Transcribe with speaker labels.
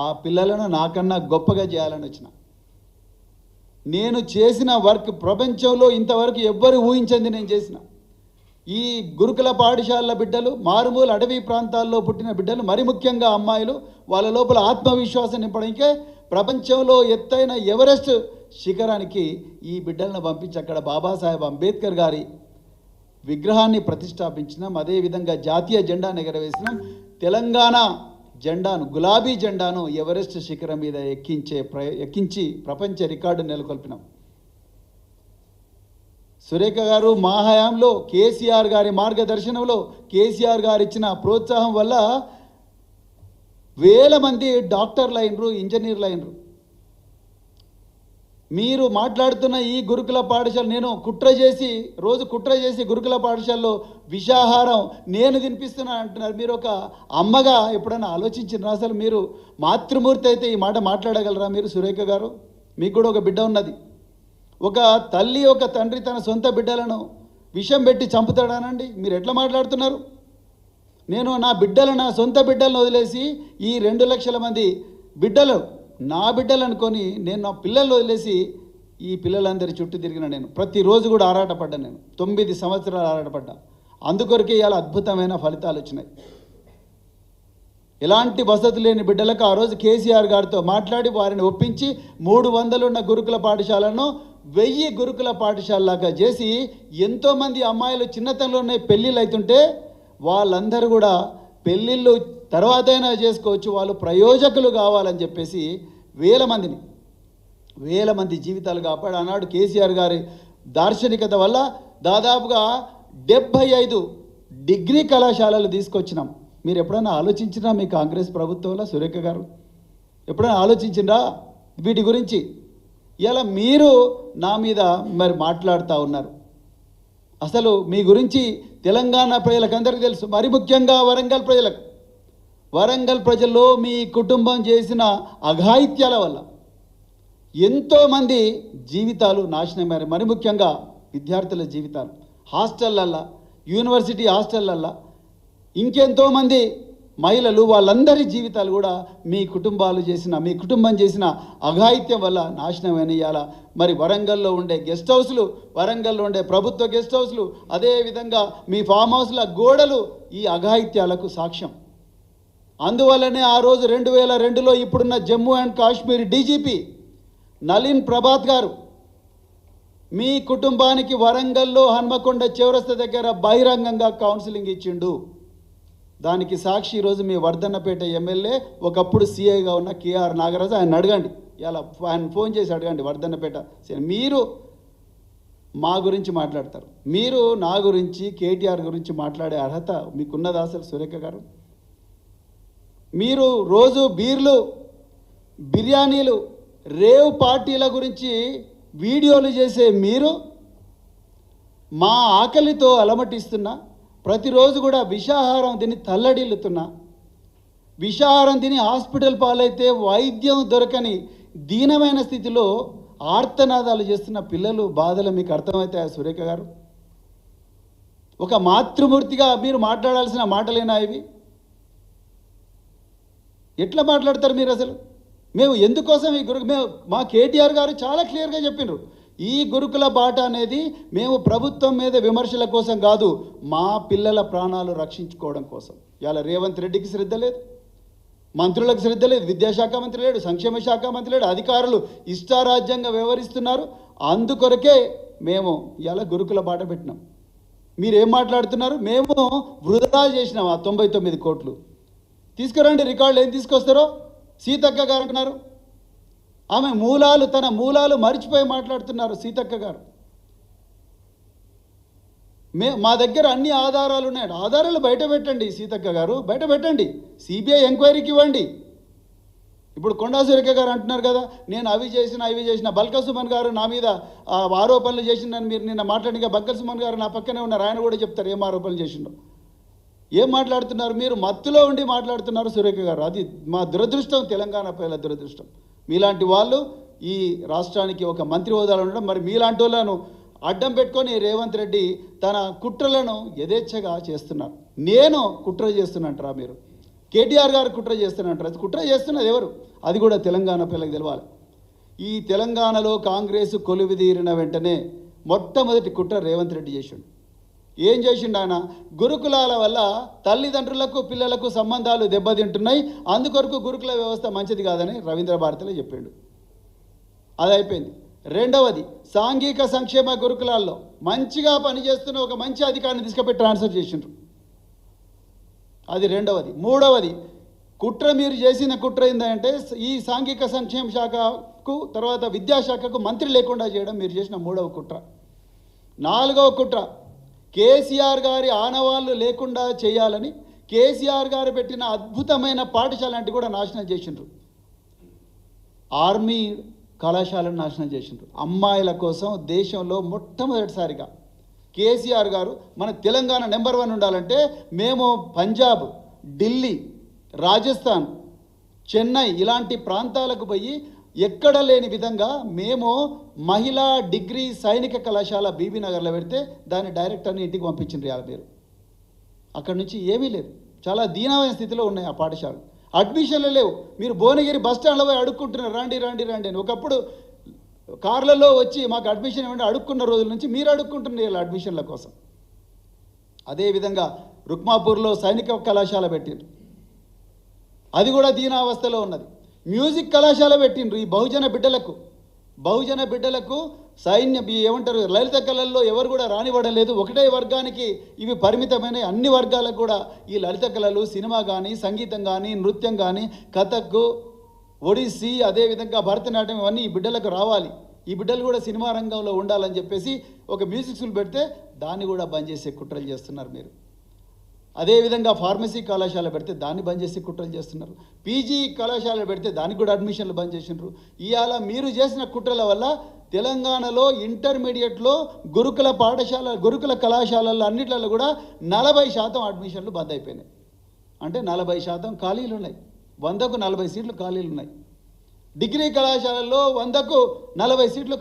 Speaker 1: ఆ పిల్లలను నాకన్నా గొప్పగా చేయాలని వచ్చిన. నేను చేసిన వర్క్ ప్రపంచంలో ఇంతవరకు ఎవ్వరు ఊహించింది నేను చేసిన. ఈ గురుకుల పాఠశాలల బిడ్డలు, మారుమూల అటవీ ప్రాంతాల్లో పుట్టిన బిడ్డలు, మరి ముఖ్యంగా అమ్మాయిలు, వాళ్ళ లోపల ఆత్మవిశ్వాసం నింపడానికే ప్రపంచంలో ఎత్తైన ఎవరెస్ట్ శిఖరానికి ఈ బిడ్డలను పంపించి అక్కడ బాబాసాహెబ్ అంబేద్కర్ గారి విగ్రహాన్ని ప్రతిష్టాపించినాం. అదేవిధంగా జాతీయ జెండాను ఎగరవేసినాం. తెలంగాణ జెండాను, గులాబీ జెండాను ఎవరెస్ట్ శిఖరం మీద ఎక్కించి ప్రపంచ రికార్డు నెలకొల్పినాం. సురేఖ గారు మా హయాంలో కేసీఆర్ గారి మార్గదర్శనంలో, కేసీఆర్ గారు ఇచ్చిన ప్రోత్సాహం వల్ల వేల మంది డాక్టర్లు అయినరు, ఇంజనీర్లు అయినరు. మీరు మాట్లాడుతున్న ఈ గురుకుల పాఠశాల, నేను రోజు కుట్ర చేసి గురుకుల పాఠశాలలో విషాహారం నేను తినిపిస్తున్నా అంటున్నారు. మీరు ఒక అమ్మగా ఎప్పుడైనా ఆలోచించినారా? అసలు మీరు మాతృమూర్తి అయితే ఈ మాట మాట్లాడగలరా మీరు? సురేఖ గారు, మీకు కూడా ఒక బిడ్డ ఉన్నది. ఒక తల్లి, ఒక తండ్రి తన సొంత బిడ్డలను విషం పెట్టి చంపుతాడానండి? మీరు ఎట్లా మాట్లాడుతున్నారు? నేను నా సొంత బిడ్డలను వదిలేసి ఈ 2 లక్షల మంది బిడ్డలు నా బిడ్డలు అనుకొని నేను నా పిల్లలు వదిలేసి ఈ పిల్లలందరి చుట్టూ తిరిగిన. నేను ప్రతిరోజు కూడా ఆరాటపడ్డా. నేను 9 సంవత్సరాలు ఆరాటపడ్డా. అందుకొరకే ఇవాళ అద్భుతమైన ఫలితాలు వచ్చినాయి. ఎలాంటి వసతి లేని బిడ్డలకు ఆ రోజు కేసీఆర్ గారితో మాట్లాడి వారిని ఒప్పించి 300 ఉన్న గురుకుల పాఠశాలను 1000 గురుకుల పాఠశాలలాగా చేసి, ఎంతోమంది అమ్మాయిలు చిన్నతనంలోనే పెళ్ళిళ్ళు అవుతుంటే వాళ్ళందరూ కూడా పెళ్ళిళ్ళు తర్వాతైనా చేసుకోవచ్చు, వాళ్ళు ప్రయోజకులు కావాలని చెప్పేసి వేల మంది జీవితాలు కాపాడు. ఆనాడు కేసీఆర్ గారి దార్శనికత వల్ల దాదాపుగా 75 డిగ్రీ కళాశాలలు తీసుకొచ్చినాం. మీరు ఎప్పుడైనా ఆలోచించినా మీ కాంగ్రెస్ ప్రభుత్వంలో? సురేఖ గారు ఎప్పుడైనా ఆలోచించిందా వీటి గురించి? ఇలా మీరు నా మీద మరి మాట్లాడుతూ ఉన్నారు. అసలు మీ గురించి తెలంగాణ ప్రజలకు అందరికీ తెలుసు, మరి ముఖ్యంగా వరంగల్ ప్రజల్లో మీ కుటుంబం చేసిన అఘాయిత్యాల వల్ల ఎంతోమంది జీవితాలు నాశనమయ్యారు. మరి ముఖ్యంగా విద్యార్థుల జీవితాలు, హాస్టళ్ళల్లో, యూనివర్సిటీ హాస్టళ్ళల్లో ఇంకెంతోమంది మహిళలు, వాళ్ళందరి జీవితాలు కూడా మీ కుటుంబం చేసిన అఘాయిత్యం వల్ల నాశనమైన. ఇవాళ మరి వరంగల్లో ఉండే గెస్ట్ హౌస్లు, వరంగల్లో ఉండే ప్రభుత్వ గెస్ట్ హౌస్లు, అదేవిధంగా మీ ఫామ్ హౌస్ల గోడలు ఈ అఘాయిత్యాలకు సాక్ష్యం. అందువల్లనే ఆ రోజు 2002లో ఇప్పుడున్న జమ్మూ అండ్ కాశ్మీర్ డీజీపీ నలిన్ ప్రభాత్ గారు మీ కుటుంబానికి వరంగల్లో హన్మకొండ చౌరస్తా దగ్గర బహిరంగంగా కౌన్సిలింగ్ ఇచ్చిండు. దానికి సాక్షి ఈరోజు మీ వర్ధన్నపేట ఎమ్మెల్యే, ఒకప్పుడు సీఐగా ఉన్న కేఆర్ నాగరాజు. ఆయన అడగండి, ఇలా ఆయన ఫోన్ చేసి అడగండి వర్ధన్నపేట. మీరు మా గురించి మాట్లాడతారు, మీరు నా గురించి, కేటీఆర్ గురించి మాట్లాడే అర్హత మీకున్నదా అసలు? సురేఖ గారు, మీరు రోజు బీర్లు, బిర్యానీలు, రేవ్ పార్టీల గురించి వీడియోలు చేసే మీరు మా ఆకలితో అలమటిస్తున్నా, ప్రతిరోజు కూడా విషాహారం తిని తల్లడిల్లుతున్నా, విషాహారం తిని హాస్పిటల్ పాలైతే వైద్యం దొరకని దీనమైన స్థితిలో ఆర్తనాదాలు చేస్తున్న పిల్లలు బాధలు మీకు అర్థమవుతాయా సురేఖ గారు? ఒక మాతృమూర్తిగా మీరు మాట్లాడాల్సిన మాటలేనా ఇవి? ఎట్లా మాట్లాడతారు మీరు అసలు? మేము ఎందుకోసం మా కేటీఆర్ గారు చాలా క్లియర్గా చెప్పినారు, ఈ గురుకుల బాట అనేది మేము ప్రభుత్వం మీద విమర్శల కోసం కాదు, మా పిల్లల ప్రాణాలు రక్షించుకోవడం కోసం. ఇవాళ రేవంత్ రెడ్డికి శ్రద్ధ లేదు, మంత్రులకు శ్రద్ధ లేదు, విద్యాశాఖ మంత్రి లేడు, సంక్షేమ శాఖ మంత్రి లేడు, అధికారులు ఇష్టారాజ్యంగా వ్యవహరిస్తున్నారు. అందుకొరకే మేము ఇలా గురుకుల బాట పెట్టినాం. మీరేం మాట్లాడుతున్నారు? మేము వృధా చేసినాం ఆ 99 కోట్లు. తీసుకురండి రికార్డులు, ఏం తీసుకొస్తారో. సీతక్క గారు అంటున్నారు, ఆమె తన మూలాలు మర్చిపోయి మాట్లాడుతున్నారు సీతక్క గారు. మా దగ్గర అన్ని ఆధారాలు ఉన్నాయి. ఆధారాలు బయట పెట్టండి సీతక్క గారు, బయట పెట్టండి, సిబిఐ ఎంక్వైరీకి ఇవ్వండి. ఇప్పుడు కొండా సురేఖ గారు అంటున్నారు కదా, నేను అవి చేసిన. బల్కా సుమన్ గారు నా మీద ఆరోపణలు చేసిందని మీరు నిన్న మాట్లాడిగా, బల్కా సుమన్ గారు నా పక్కనే ఉన్నారు, ఆయన కూడా చెప్తారు ఏం ఆరోపణలు చేసిండో. ఏం మాట్లాడుతున్నారు మీరు? మత్తులో ఉండి మాట్లాడుతున్నారు సురేఖ గారు. అది మా దురదృష్టం, తెలంగాణ ప్రజల దురదృష్టం. మీలాంటి వాళ్ళు ఈ రాష్ట్రానికి ఒక మంత్రి హోదాలో ఉండడం, మరి మీలాంటి వాళ్ళను అడ్డం పెట్టుకొని రేవంత్ రెడ్డి తన కుట్రలను యథేచ్ఛగా చేస్తున్నారు. నేను కుట్ర చేస్తున్నట్రా మీరు? కేటీఆర్ గారు కుట్ర చేస్తున్నట్టు అది కుట్ర చేస్తున్నది ఎవరు? అది కూడా తెలంగాణ పిల్లలకు తెలవాలి. ఈ తెలంగాణలో కాంగ్రెస్ కొలువుదీరిన వెంటనే మొట్టమొదటి కుట్ర రేవంత్ రెడ్డి చేసిండు. ఏం చేసిండు ఆయన? గురుకులాల వల్ల తల్లిదండ్రులకు పిల్లలకు సంబంధాలు దెబ్బతింటున్నాయి, అందుకొరకు గురుకుల వ్యవస్థ మంచిది కాదని రవీంద్ర భారతిలో చెప్పిండు. అది అయిపోయింది. రెండవది, సాంఘిక సంక్షేమ గురుకులాల్లో మంచిగా పనిచేస్తున్న ఒక మంచి అధికారిని తీసుకుపోయి ట్రాన్స్ఫర్ చేసిండ్రు. అది రెండవది. మూడవది, కుట్ర మీరు చేసిన కుట్ర ఏంటంటే ఈ సాంఘిక సంక్షేమ శాఖకు తర్వాత విద్యాశాఖకు మంత్రి లేకుండా చేయడం మీరు చేసిన మూడవ కుట్ర. నాలుగవ కుట్ర, కేసీఆర్ గారి ఆనవాళ్ళు లేకుండా చేయాలని కేసీఆర్ గారు పెట్టిన అద్భుతమైన పాఠశాల అంటే కూడా నాశనం చేసిండ్రు. ఆర్మీ కళాశాలను నాశనం చేసిండ్రు. అమ్మాయిల కోసం దేశంలో మొట్టమొదటిసారిగా కేసీఆర్ గారు మన తెలంగాణ నెంబర్ 1 ఉండాలంటే మేము పంజాబ్, ఢిల్లీ, రాజస్థాన్, చెన్నై ఇలాంటి ప్రాంతాలకు పోయి ఎక్కడ లేని విధంగా మేము మహిళా డిగ్రీ సైనిక కళాశాల బీబీనగర్లో పెడితే దాని డైరెక్టర్ని ఇంటికి పంపించిండ్రు. మీరు అక్కడి నుంచి ఏమీ లేదు, చాలా దీనమైన స్థితిలో ఉన్నాయి ఆ పాఠశాలలు. అడ్మిషన్లు లేవు. మీరు భువనగిరి బస్ స్టాండ్లో పోయి అడుక్కుంటున్నారు, రండి రండి రండి అని. ఒకప్పుడు కార్లలో వచ్చి మాకు అడ్మిషన్ ఇవ్వండి అడుక్కున్న రోజుల నుంచి మీరు అడుక్కుంటున్నారు అడ్మిషన్ల కోసం. అదేవిధంగా రుక్మాపూర్లో సైనిక కళాశాల పెట్టిండ్రు, అది కూడా దీనావస్థలో ఉన్నది. మ్యూజిక్ కళాశాల పెట్టిండ్రు ఈ బహుజన బిడ్డలకు సైన్యం ఏమంటారు లలిత కళల్లో ఎవరు కూడా రానివ్వడం. ఒకటే వర్గానికి ఇవి పరిమితమైన అన్ని వర్గాలకు కూడా ఈ లలిత కళలు, సినిమా కానీ, సంగీతం కానీ, నృత్యం కానీ, కథక్, ఒడిస్సీ, అదేవిధంగా భరతనాట్యం ఇవన్నీ ఈ బిడ్డలకు రావాలి, ఈ బిడ్డలు కూడా సినిమా రంగంలో ఉండాలని చెప్పేసి ఒక మ్యూజిక్ స్కూల్ పెడితే దాన్ని కూడా బంద్ చేసే కుట్రలు చేస్తున్నారు మీరు. అదేవిధంగా ఫార్మసీ కళాశాల పెడితే దాన్ని బంద్ చేసి కుట్రలు చేస్తున్నారు. పీజీ కళాశాల పెడితే దానికి కూడా అడ్మిషన్లు బంద్ చేసినారు. ఇవాళ మీరు చేసిన కుట్రల వల్ల తెలంగాణలో ఇంటర్మీడియట్లో గురుకుల కళాశాలల్లో అన్నిట్లలో కూడా 40% అడ్మిషన్లు బంద్ అయిపోయినాయి. అంటే 40% ఖాళీలు ఉన్నాయి, 100కు 40 సీట్లు ఖాళీలు ఉన్నాయి. డిగ్రీ కళాశాలల్లో 100కు 40 సీట్లు